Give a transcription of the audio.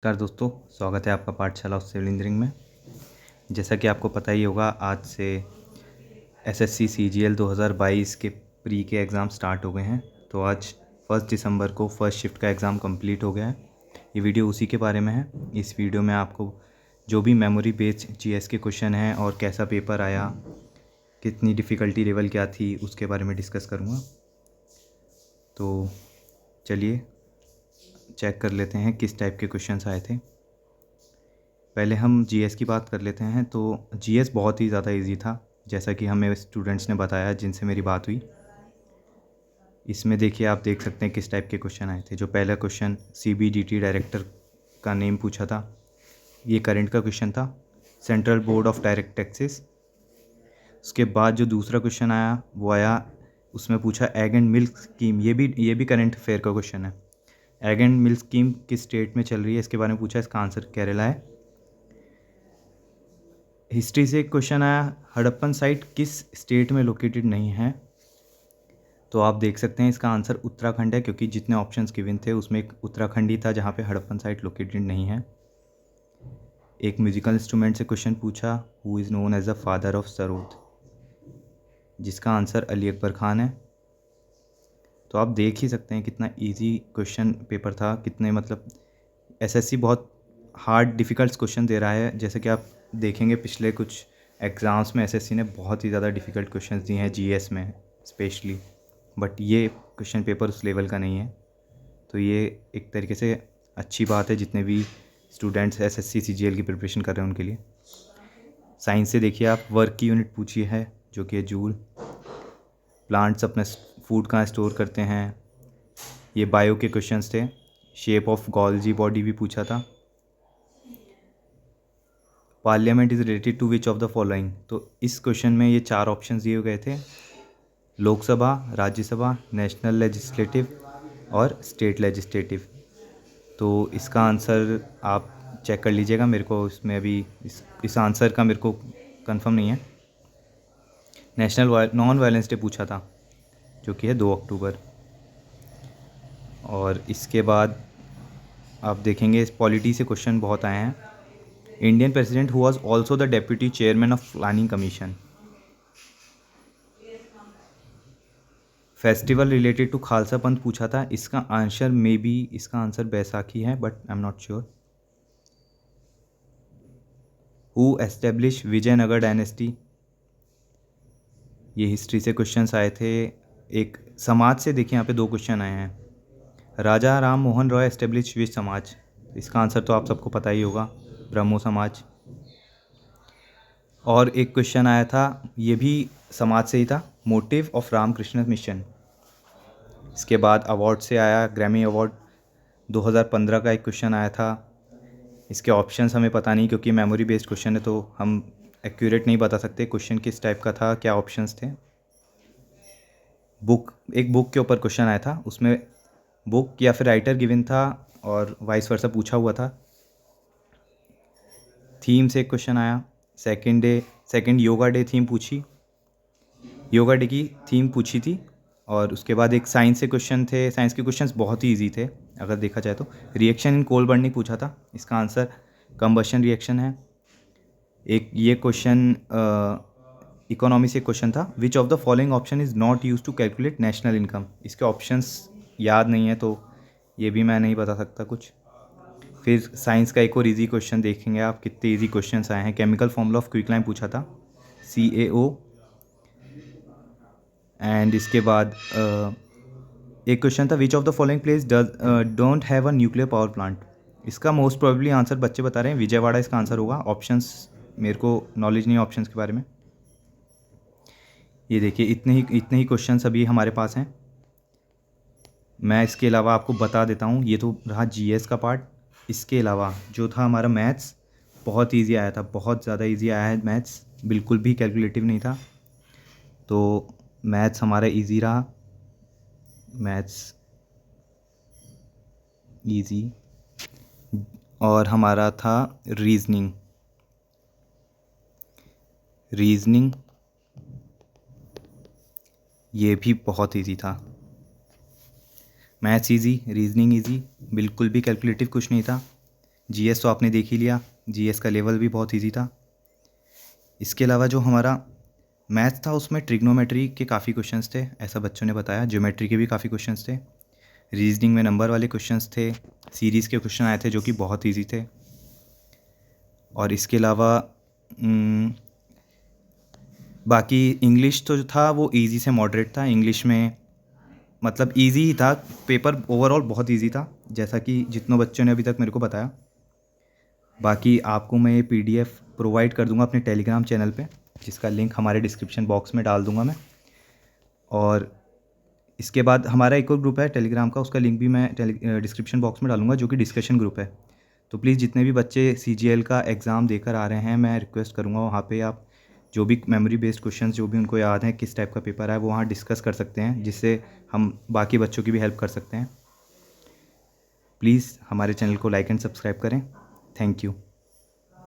नमस्कार दोस्तों, स्वागत है आपका पाठशाला ऑफ सिविल इंजीनियरिंग में। जैसा कि आपको पता ही होगा, आज से एसएससी सीजीएल 2022 के प्री के एग्ज़ाम स्टार्ट हो गए हैं। तो आज 1 दिसंबर को फर्स्ट शिफ्ट का एग्ज़ाम कंप्लीट हो गया है। ये वीडियो उसी के बारे में है। इस वीडियो में आपको जो भी मेमोरी बेस्ड जीएस के क्वेश्चन हैं और कैसा पेपर आया, कितनी डिफ़िकल्टी लेवल क्या थी, उसके बारे में डिस्कस करूँगा। तो चलिए चेक कर लेते हैं किस टाइप के क्वेश्चंस आए थे। पहले हम जीएस की बात कर लेते हैं। तो जीएस बहुत ही ज़्यादा इजी था, जैसा कि हमें स्टूडेंट्स ने बताया जिनसे मेरी बात हुई। इसमें देखिए, आप देख सकते हैं किस टाइप के क्वेश्चन आए थे। जो पहला क्वेश्चन सीबीडीटी डायरेक्टर का नेम पूछा था, ये करंट का क्वेश्चन था, central board of direct taxes. उसके बाद जो दूसरा क्वेश्चन आया वो आया, उसमें पूछा एग एंड मिल्क स्कीम। ये भी करंट अफेयर का क्वेश्चन है। एग एंड मिल्क स्कीम किस स्टेट में चल रही है, इसके बारे में पूछा। इसका आंसर केरला है। हिस्ट्री से एक क्वेश्चन आया, हड़प्पन साइट किस स्टेट में लोकेटेड नहीं है। तो आप देख सकते हैं इसका आंसर उत्तराखंड है, क्योंकि जितने ऑप्शंस गिवन थे उसमें एक उत्तराखंड ही था जहाँ पे हड़प्पन साइट लोकेटेड नहीं है। एक म्यूजिकल इंस्ट्रूमेंट से क्वेश्चन पूछा, who is known as the father of sarod, जिसका आंसर अली अकबर खान है। तो आप देख ही सकते हैं कितना इजी क्वेश्चन पेपर था, कितने मतलब एसएससी बहुत हार्ड डिफ़िकल्ट क्वेश्चन दे रहा है। जैसे कि आप देखेंगे पिछले कुछ एग्ज़ाम्स में एसएससी ने बहुत ही ज़्यादा डिफ़िकल्ट क्वेश्चंस दिए हैं जीएस में स्पेशली, बट ये क्वेश्चन पेपर उस लेवल का नहीं है। तो ये एक तरीके से अच्छी बात है जितने भी स्टूडेंट्स एसएससी सीजीएल की प्रिपरेशन कर रहे हैं उनके लिए। साइंस से देखिए, आप वर्क की यूनिट पूछी है जो कि है जूल। प्लांट्स अपने फूड कहाँ स्टोर करते हैं, ये बायो के क्वेश्चंस थे। शेप ऑफ गॉल्जी बॉडी भी पूछा था। Parliament is related to which of the following. तो इस क्वेश्चन में ये 4 ऑप्शंस दिए गए थे, लोकसभा, राज्यसभा, नेशनल लेजिस्लेटिव और स्टेट लेजिस्लेटिव। तो इसका आंसर आप चेक कर लीजिएगा, मेरे को इसमें अभी इस आंसर का मेरे को कंफर्म नहीं है। नेशनल नॉन वायलेंस डे पूछा था जो कि है 2 अक्टूबर। और इसके बाद आप देखेंगे इस पॉलिटी से क्वेश्चन बहुत आए हैं। Indian president who was also the deputy chairman of planning commission. Festival related to Khalsa Panth पूछा था, इसका आंसर मे बी इसका आंसर बैसाखी है, but I am not sure. Who establish Vijayanagar dynasty, ये हिस्ट्री से क्वेश्चंस आए थे। एक समाज से देखिए, यहाँ पे 2 क्वेश्चन आए हैं। राजा राम मोहन रॉय एस्टेब्लिश विच समाज, इसका आंसर तो आप सबको पता ही होगा, ब्रह्मो समाज। और एक क्वेश्चन आया था, ये भी समाज से ही था, मोटिव ऑफ रामकृष्ण मिशन। इसके बाद अवार्ड से आया ग्रैमी अवार्ड 2015 का एक क्वेश्चन आया था। इसके ऑप्शंस हमें पता नहीं, क्योंकि मेमोरी बेस्ड क्वेश्चन है तो हम एक्यूरेट नहीं बता सकते क्वेश्चन किस टाइप का था, क्या ऑप्शंस थे। एक बुक के ऊपर क्वेश्चन आया था, उसमें बुक या फिर राइटर गिवन था और वाइस वर्सा पूछा हुआ था। थीम से एक क्वेश्चन आया, सेकंड योगा डे थीम पूछी, योगा डे की थीम पूछी थी। और उसके बाद एक साइंस से क्वेश्चन थे। साइंस के क्वेश्चंस बहुत ही इजी थे अगर देखा जाए तो। रिएक्शन इन कोल बर्निंग पूछा था, इसका आंसर कंबशन रिएक्शन है। एक ये क्वेश्चन इकोनॉमी से क्वेश्चन था, which of the following option is not use to calculate national income. इसके ऑप्शंस याद नहीं है तो ये भी मैं नहीं बता सकता कुछ। फिर साइंस का एक और ईजी क्वेश्चन देखेंगे आप, कितने ईजी क्वेश्चंस आए हैं। केमिकल फॉर्मूला ऑफ क्विकलाइम पूछा था, CaO। एंड इसके बाद एक क्वेश्चन था, which of the following place don't have a nuclear power plant. इसका मोस्ट प्रोबेबली आंसर बच्चे बता रहे हैं विजयवाड़ा इसका आंसर होगा। ऑप्शंस मेरे को नॉलेज नहीं है ऑप्शंस के बारे में। ये देखिए, इतने ही क्वेश्चंस अभी हमारे पास हैं। मैं इसके अलावा आपको बता देता हूँ, ये तो रहा जीएस का पार्ट। इसके अलावा जो था हमारा मैथ्स, बहुत इजी आया था, बहुत ज़्यादा इजी आया है मैथ्स, बिल्कुल भी कैलकुलेटिव नहीं था। तो मैथ्स हमारा इजी रहा, मैथ्स इजी। और हमारा था रीजनिंग ये भी बहुत इजी था। मैथ्स इजी, रीजनिंग इजी, बिल्कुल भी कैलकुलेटिव कुछ नहीं था। जीएस तो आपने देख ही लिया, जीएस का लेवल भी बहुत इजी था। इसके अलावा जो हमारा मैथ्स था उसमें ट्रिग्नोमेट्री के काफ़ी क्वेश्चंस थे, ऐसा बच्चों ने बताया। ज्योमेट्री के भी काफ़ी क्वेश्चंस थे। रीजनिंग में नंबर वाले क्वेश्चंस थे। सीरीज़ के क्वेश्चन आए थे जो कि बहुत इजी थे। और इसके अलावा बाकी इंग्लिश तो जो था वो इजी से मॉडरेट था। इंग्लिश में मतलब इजी ही था, पेपर ओवरऑल बहुत इजी था, जैसा कि जितनों बच्चों ने अभी तक मेरे को बताया। बाकी आपको मैं ये पीडीएफ प्रोवाइड कर दूंगा अपने टेलीग्राम चैनल पे, जिसका लिंक हमारे डिस्क्रिप्शन बॉक्स में डाल दूंगा मैं। और इसके बाद हमारा एक और ग्रुप है टेलीग्राम का, उसका लिंक भी मैं डिस्क्रिप्शन बॉक्स में डालूंगा, जो कि डिस्कशन ग्रुप है। तो प्लीज़ जितने भी बच्चे सीजीएल का एग्ज़ाम देकर आ रहे हैं, मैं रिक्वेस्ट करूँगा वहाँ पे आप जो भी मेमोरी बेस्ड क्वेश्चंस जो भी उनको याद हैं, किस टाइप का पेपर है, वो वहाँ डिस्कस कर सकते हैं, जिससे हम बाकी बच्चों की भी हेल्प कर सकते हैं। प्लीज़ हमारे चैनल को लाइक एंड सब्सक्राइब करें। Thank you.